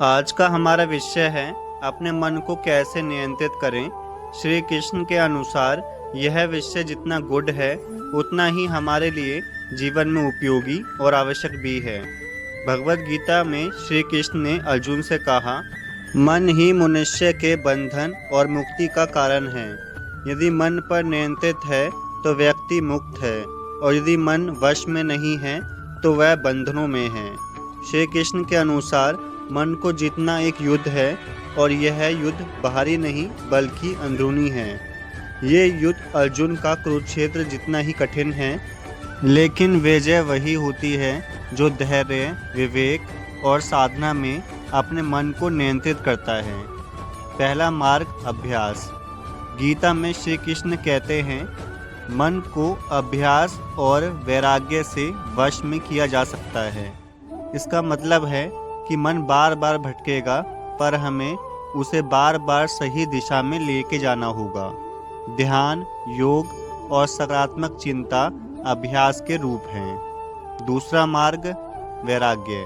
आज का हमारा विषय है अपने मन को कैसे नियंत्रित करें। श्री कृष्ण के अनुसार यह विषय जितना गुड है उतना ही हमारे लिए जीवन में उपयोगी और आवश्यक भी है। भगवत गीता में श्री कृष्ण ने अर्जुन से कहा, मन ही मनुष्य के बंधन और मुक्ति का कारण है। यदि मन पर नियंत्रित है तो व्यक्ति मुक्त है, और यदि मन वश में नहीं है तो वह बंधनों में है। श्री कृष्ण के अनुसार मन को जीतना एक युद्ध है, और यह युद्ध बाहरी नहीं बल्कि अंदरूनी है। ये युद्ध अर्जुन का कुरुक्षेत्र जितना ही कठिन है, लेकिन विजय वही होती है जो धैर्य, विवेक और साधना में अपने मन को नियंत्रित करता है। पहला मार्ग, अभ्यास। गीता में श्री कृष्ण कहते हैं, मन को अभ्यास और वैराग्य से वश में किया जा सकता है। इसका मतलब है कि मन बार बार भटकेगा, पर हमें उसे बार बार सही दिशा में लेके जाना होगा। ध्यान, योग और सकारात्मक चिंता अभ्यास के रूप हैं। दूसरा मार्ग, वैराग्य।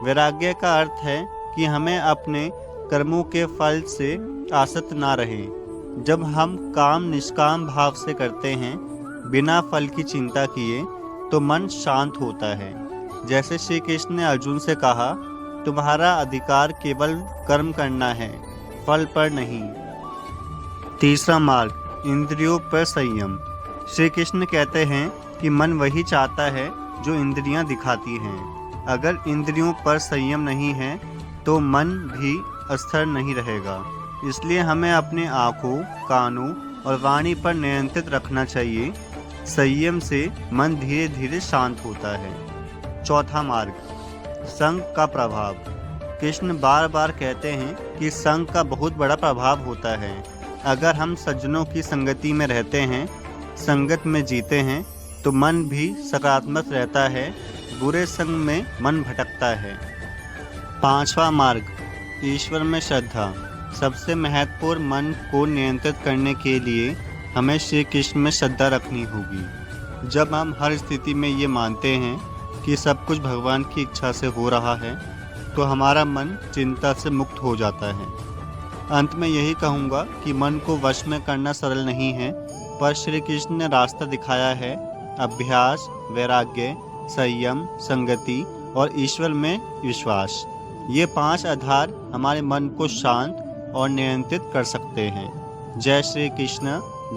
वैराग्य का अर्थ है कि हमें अपने कर्मों के फल से आसक्त ना रहें। जब हम काम निष्काम भाव से करते हैं, बिना फल की चिंता किए, तो मन शांत होता है। जैसे श्री कृष्ण ने अर्जुन से कहा, तुम्हारा अधिकार केवल कर्म करना है, फल पर नहीं। तीसरा मार्ग, इंद्रियों पर संयम। श्री कृष्ण कहते हैं कि मन वही चाहता है जो इंद्रियां दिखाती हैं। अगर इंद्रियों पर संयम नहीं है तो मन भी अस्थिर नहीं रहेगा। इसलिए हमें अपने आँखों, कानों और वाणी पर नियंत्रित रखना चाहिए। संयम से मन धीरे धीरे शांत होता है। चौथा मार्ग, संग का प्रभाव। कृष्ण बार बार कहते हैं कि संग का बहुत बड़ा प्रभाव होता है। अगर हम सज्जनों की संगति में रहते हैं, संगत में जीते हैं, तो मन भी सकारात्मक रहता है। बुरे संग में मन भटकता है। पांचवा मार्ग, ईश्वर में श्रद्धा। सबसे महत्वपूर्ण मन को नियंत्रित करने के लिए हमें श्री कृष्ण में श्रद्धा रखनी होगी। जब हम हर स्थिति में ये मानते हैं कि सब कुछ भगवान की इच्छा से हो रहा है, तो हमारा मन चिंता से मुक्त हो जाता है। अंत में यही कहूँगा कि मन को वश में करना सरल नहीं है, पर श्री कृष्ण ने रास्ता दिखाया है। अभ्यास, वैराग्य, संयम, संगति और ईश्वर में विश्वास, ये 5 आधार हमारे मन को शांत और नियंत्रित कर सकते हैं। जय श्री कृष्ण।